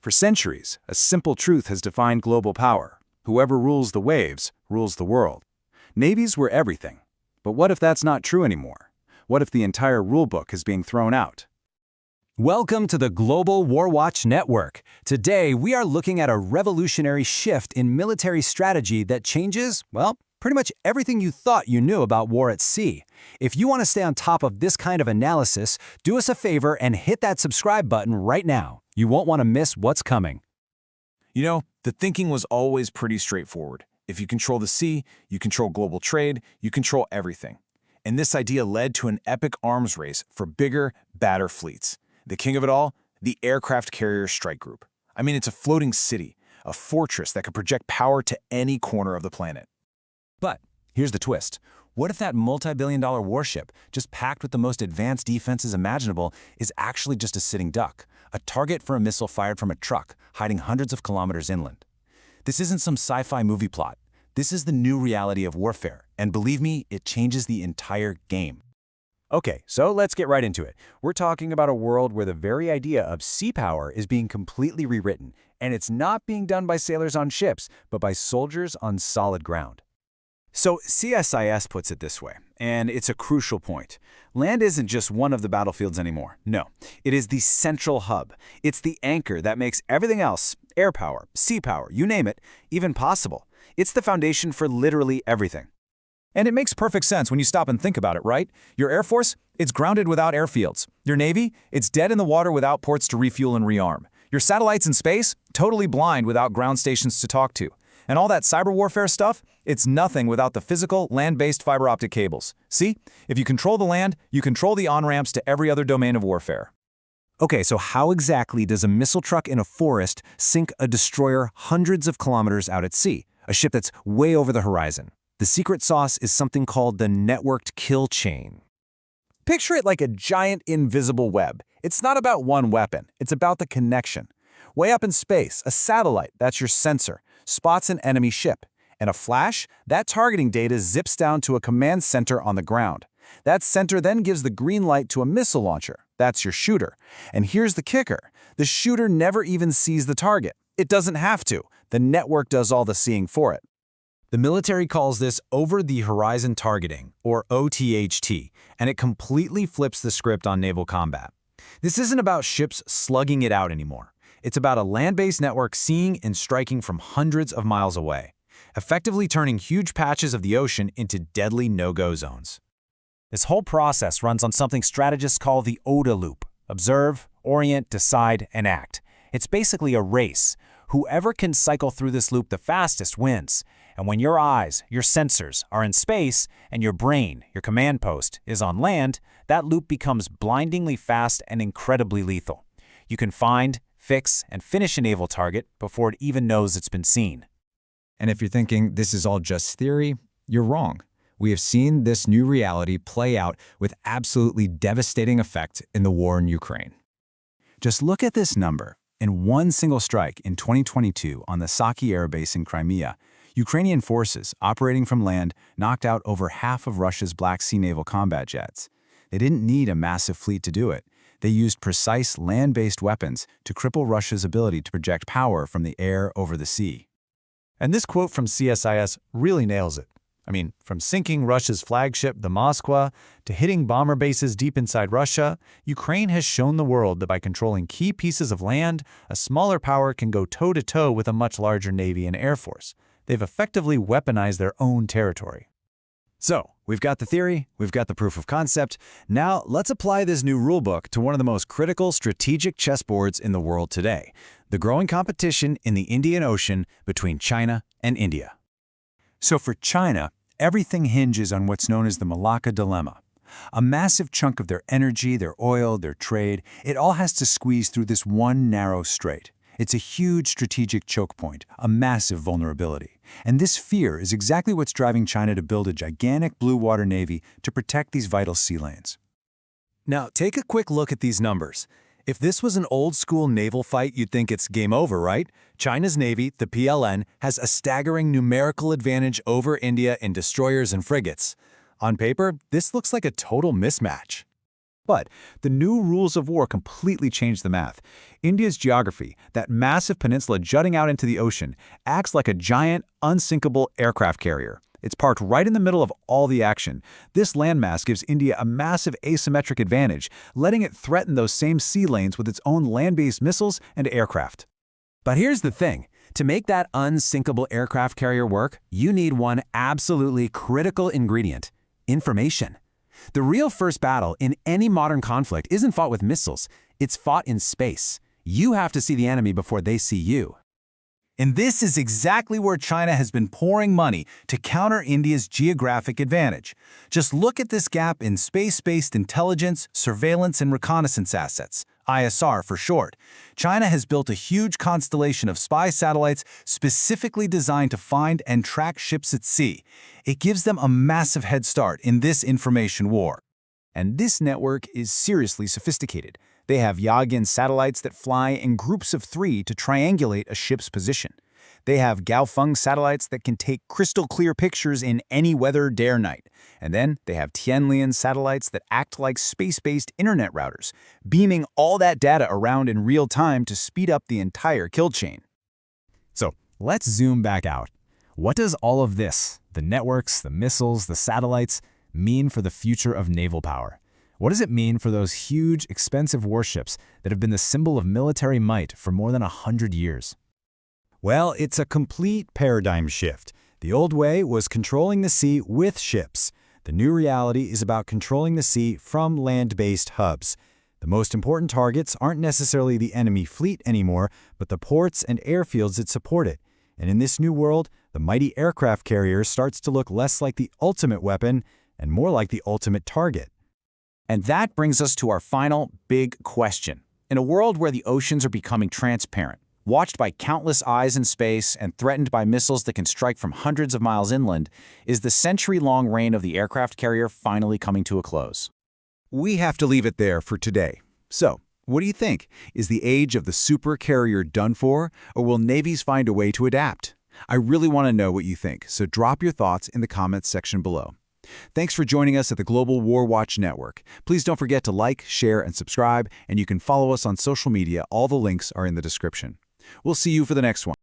For centuries, a simple truth has defined global power. Whoever rules the waves rules the world. Navies were everything. But what if that's not true anymore? What if the entire rulebook is being thrown out? Welcome to the Global War Watch Network. Today, we are looking at a revolutionary shift in military strategy that changes, well, pretty much everything you thought you knew about war at sea. If you want to stay on top of this kind of analysis, do us a favor and hit that subscribe button right now. You won't want to miss what's coming. You know, the thinking was always pretty straightforward. If you control the sea, you control global trade, you control everything. And this idea led to an epic arms race for bigger, badder fleets. The king of it all, the aircraft carrier strike group. I mean, it's a floating city, a fortress that could project power to any corner of the planet. But here's the twist. What if that multi-billion-dollar warship, just packed with the most advanced defenses imaginable, is actually just a sitting duck, a target for a missile fired from a truck, hiding hundreds of kilometers inland? This isn't some sci-fi movie plot. This is the new reality of warfare, and believe me, it changes the entire game. Okay, so let's get right into it. We're talking about a world where the very idea of sea power is being completely rewritten, and it's not being done by sailors on ships, but by soldiers on solid ground. So CSIS puts it this way, and it's a crucial point. Land isn't just one of the battlefields anymore. No, it is the central hub. It's the anchor that makes everything else, air power, sea power, you name it, even possible. It's the foundation for literally everything. And it makes perfect sense when you stop and think about it, right? Your Air Force, it's grounded without airfields. Your Navy, it's dead in the water without ports to refuel and rearm. Your satellites in space, totally blind without ground stations to talk to. And all that cyber warfare stuff, it's nothing without the physical, land-based fiber optic cables. See? If you control the land, you control the on-ramps to every other domain of warfare. Okay, so how exactly does a missile truck in a forest sink a destroyer hundreds of kilometers out at sea? A ship that's way over the horizon. The secret sauce is something called the networked kill chain. Picture it like a giant invisible web. It's not about one weapon, it's about the connection. Way up in space, a satellite, that's your sensor, spots an enemy ship. And a flash, that targeting data zips down to a command center on the ground. That center then gives the green light to a missile launcher. That's your shooter. And here's the kicker. The shooter never even sees the target. It doesn't have to. The network does all the seeing for it. The military calls this over-the-horizon targeting, or OTHT, and it completely flips the script on naval combat. This isn't about ships slugging it out anymore. It's about a land-based network seeing and striking from hundreds of miles away, effectively turning huge patches of the ocean into deadly no-go zones. This whole process runs on something strategists call the OTA loop: observe, orient, decide, and act. It's basically a race. Whoever can cycle through this loop the fastest wins. And when your eyes, your sensors, are in space, and your brain, your command post, is on land, that loop becomes blindingly fast and incredibly lethal. You can find, fix, and finish a naval target before it even knows it's been seen. And if you're thinking this is all just theory, you're wrong. We have seen this new reality play out with absolutely devastating effect in the war in Ukraine. Just look at this number. In one single strike in 2022 on the Saki Air Base in Crimea, Ukrainian forces operating from land knocked out over half of Russia's Black Sea naval combat jets. They didn't need a massive fleet to do it. They used precise land-based weapons to cripple Russia's ability to project power from the air over the sea. And this quote from CSIS really nails it. I mean, from sinking Russia's flagship, the Moskva, to hitting bomber bases deep inside Russia, Ukraine has shown the world that by controlling key pieces of land, a smaller power can go toe-to-toe with a much larger navy and air force. They've effectively weaponized their own territory. So, we've got the theory, we've got the proof of concept. Now, let's apply this new rulebook to one of the most critical strategic chessboards in the world today: the growing competition in the Indian Ocean between China and India. So for China, everything hinges on what's known as the Malacca Dilemma. A massive chunk of their energy, their oil, their trade, it all has to squeeze through this one narrow strait. It's a huge strategic choke point, a massive vulnerability. And this fear is exactly what's driving China to build a gigantic blue water navy to protect these vital sea lanes. Now, take a quick look at these numbers. If this was an old-school naval fight, you'd think it's game over, right? China's Navy, the PLN, has a staggering numerical advantage over India in destroyers and frigates. On paper, this looks like a total mismatch. But the new rules of war completely changed the math. India's geography, that massive peninsula jutting out into the ocean, acts like a giant, unsinkable aircraft carrier. It's parked right in the middle of all the action. This landmass gives India a massive asymmetric advantage, letting it threaten those same sea lanes with its own land-based missiles and aircraft. But here's the thing. To make that unsinkable aircraft carrier work, you need one absolutely critical ingredient: information. The real first battle in any modern conflict isn't fought with missiles, it's fought in space. You have to see the enemy before they see you. And this is exactly where China has been pouring money to counter India's geographic advantage. Just look at this gap in space-based intelligence, surveillance, and reconnaissance assets, ISR for short. China has built a huge constellation of spy satellites specifically designed to find and track ships at sea. It gives them a massive head start in this information war. And this network is seriously sophisticated. They have Yagyan satellites that fly in groups of 3 to triangulate a ship's position. They have Gaofeng satellites that can take crystal-clear pictures in any weather, day or night. And then they have Tianlian satellites that act like space-based internet routers, beaming all that data around in real time to speed up the entire kill chain. So let's zoom back out. What does all of this, the networks, the missiles, the satellites, mean for the future of naval power? What does it mean for those huge, expensive warships that have been the symbol of military might for more than 100 years? Well, it's a complete paradigm shift. The old way was controlling the sea with ships. The new reality is about controlling the sea from land-based hubs. The most important targets aren't necessarily the enemy fleet anymore, but the ports and airfields that support it. And in this new world, the mighty aircraft carrier starts to look less like the ultimate weapon and more like the ultimate target. And that brings us to our final big question. In a world where the oceans are becoming transparent, watched by countless eyes in space and threatened by missiles that can strike from hundreds of miles inland, is the century-long reign of the aircraft carrier finally coming to a close? We have to leave it there for today. So, what do you think? Is the age of the super carrier done for, or will navies find a way to adapt? I really want to know what you think, so drop your thoughts in the comments section below. Thanks for joining us at the Global War Watch Network. Please don't forget to like, share, and subscribe, and you can follow us on social media. All the links are in the description. We'll see you for the next one.